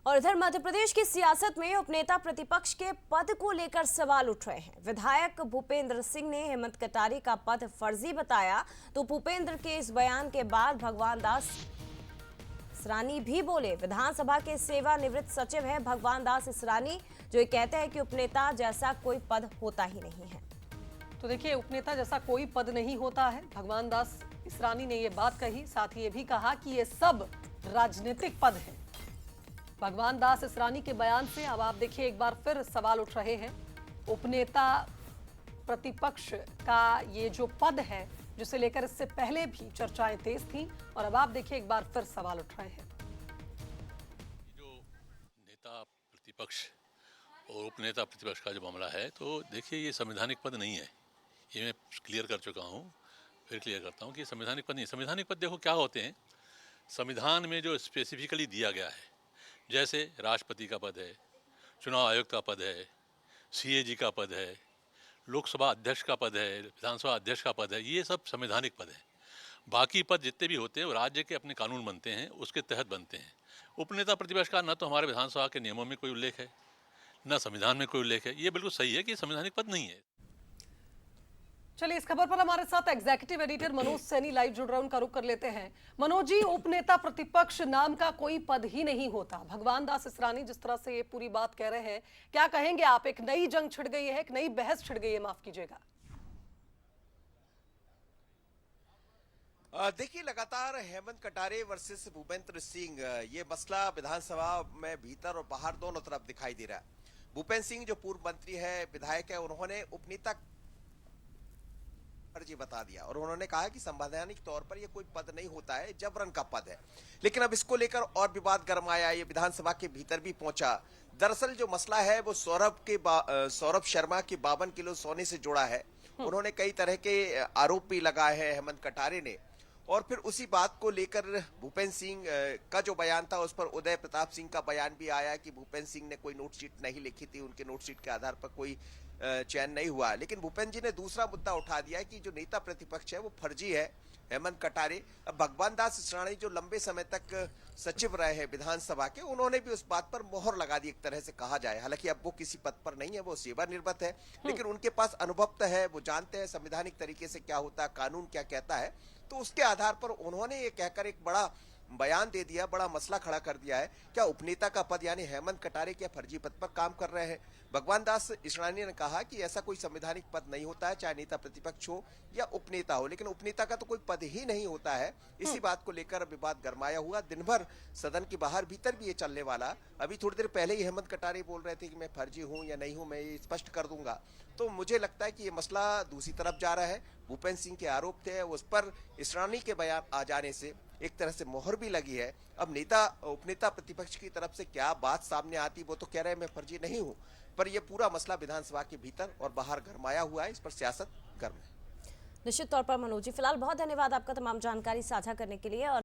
और इधर मध्य प्रदेश की सियासत में उपनेता प्रतिपक्ष के पद को लेकर सवाल उठ रहे हैं। विधायक भूपेंद्र सिंह ने हेमंत कटारे का पद फर्जी बताया तो भूपेंद्र के इस बयान के बाद भगवान दास इसरानी भी बोले। विधानसभा के सेवानिवृत्त सचिव है भगवान दास इसरानी, जो ये कहते हैं कि उपनेता जैसा कोई पद होता ही नहीं है। तो देखिए, उपनेता जैसा कोई पद नहीं होता है। भगवान दास इसरानी ने ये बात कही, साथ ही ये भी कहा कि ये सब राजनीतिक पद है। भगवान दास इसरानी के बयान से अब आप देखिए एक बार फिर सवाल उठ रहे हैं। उपनेता प्रतिपक्ष का ये जो पद है, जिसे लेकर इससे पहले भी चर्चाएं तेज थी, और अब आप देखिए एक बार फिर सवाल उठ रहे हैं। जो नेता प्रतिपक्ष और उपनेता प्रतिपक्ष का जो मामला है, तो देखिए ये संवैधानिक पद नहीं है। ये मैं क्लियर कर चुका हूँ, फिर क्लियर करता हूँ कि संवैधानिक पद नहीं। संवैधानिक पद देखो क्या होते हैं, संविधान में जो स्पेसिफिकली दिया गया है, जैसे राष्ट्रपति का पद है, चुनाव आयुक्त का पद है, सीएजी का पद है, लोकसभा अध्यक्ष का पद है, विधानसभा अध्यक्ष का पद है, ये सब संवैधानिक पद है। बाकी पद जितने भी होते हैं वो राज्य के अपने कानून बनते हैं, उसके तहत बनते हैं। उपनेता प्रतिपक्ष का न तो हमारे विधानसभा के नियमों में कोई उल्लेख है, न संविधान में कोई उल्लेख है। ये बिल्कुल सही है कि संवैधानिक पद नहीं है। चलिए, इस खबर पर हमारे साथ executive editor Manoj Saini live जुड़ रहे हैं, उनका रुख कर लेते हैं। मनोज जी, उपनेता प्रतिपक्ष नाम का कोई पद ही नहीं होता। भगवान दास इसरानी जिस तरह से ये पूरी बात कह रहे हैं, क्या कहेंगे आप? एक नई जंग छिड़ गई है, एक नई बहस छिड़ गई है, माफ कीजिएगा। देखिए, लगातार हेमंत कटारे वर्सेस भूपेंद्र सिंह, ये मसला विधानसभा में भीतर और बाहर दोनों तरफ दिखाई दे रहा है। भूपेंद्र सिंह जो पूर्व मंत्री है, विधायक है, उन्होंने उपनेता फर्जी बता दिया और उन्होंने कहा कि संवैधानिक तौर पर यह कोई पद नहीं होता है, जबरन का पद है। लेकिन अब इसको लेकर और विवाद गरमाया, ये विधानसभा के भीतर भी पहुंचा। दरअसल जो मसला है वो सौरभ शर्मा के 52 किलो सोने से जुड़ा है। उन्होंने कई तरह के आरोप भी लगाए हैं हेमंत कटारे ने, और फिर उसी बात को लेकर भूपेंद्र सिंह का जो बयान था, उस पर उदय प्रताप सिंह का बयान भी आया कि भूपेंद्र सिंह ने कोई नोटशीट नहीं लिखी थी, उनके नोटशीट के आधार पर कोई चयन नहीं हुआ। लेकिन भूपेंद्र जी ने दूसरा मुद्दा उठा दिया कि जो नेता प्रतिपक्ष है वो फर्जी है, हेमंत कटारे। अब भगवान दास इसरानी जो लंबे समय तक सचिव रहे हैं विधानसभा के, उन्होंने भी उस बात पर मोहर लगा दी, एक तरह से कहा जाए। हालांकि अब वो किसी पद पर नहीं है, वो सेवानिवृत्त है, लेकिन उनके पास अनुभव तो है, वो जानते हैं संवैधानिक तरीके से क्या होता है, कानून क्या कहता है। तो उसके आधार पर उन्होंने ये कहकर एक बड़ा बयान दे दिया, बड़ा मसला खड़ा कर दिया है। क्या उपनेता का पद यानी हेमंत कटारे क्या फर्जी पद पर काम कर रहे हैं? भगवान दास इसरानी ने कहा कि ऐसा कोई संवैधानिक पद नहीं होता है, चाहे नेता प्रतिपक्ष हो या उपनेता हो, लेकिन उपनेता का तो कोई पद ही नहीं होता है। इसी बात को लेकर विवाद गरमाया हुआ। दिन भर सदन के बाहर भीतर भी ये चलने वाला। अभी थोड़ी देर पहले ही हेमंत कटारे बोल रहे थे कि मैं फर्जी हूं या नहीं हूं, मैं ये स्पष्ट कर दूंगा। तो मुझे लगता है कि ये मसला दूसरी तरफ जा रहा है। भूपेंद्र सिंह के आरोप थे, उस पर इसरानी के बयान आ जाने से एक तरह से मोहर भी लगी है। अब उपनेता प्रतिपक्ष की तरफ से क्या बात सामने आती, वो तो कह रहे हैं मैं फर्जी नहीं हूं, पर यह पूरा मसला विधानसभा के भीतर और बाहर गरमाया हुआ है। इस पर सियासत गर्म है। निश्चित तौर पर मनोज जी, फिलहाल बहुत धन्यवाद आपका तमाम जानकारी साझा करने के लिए। और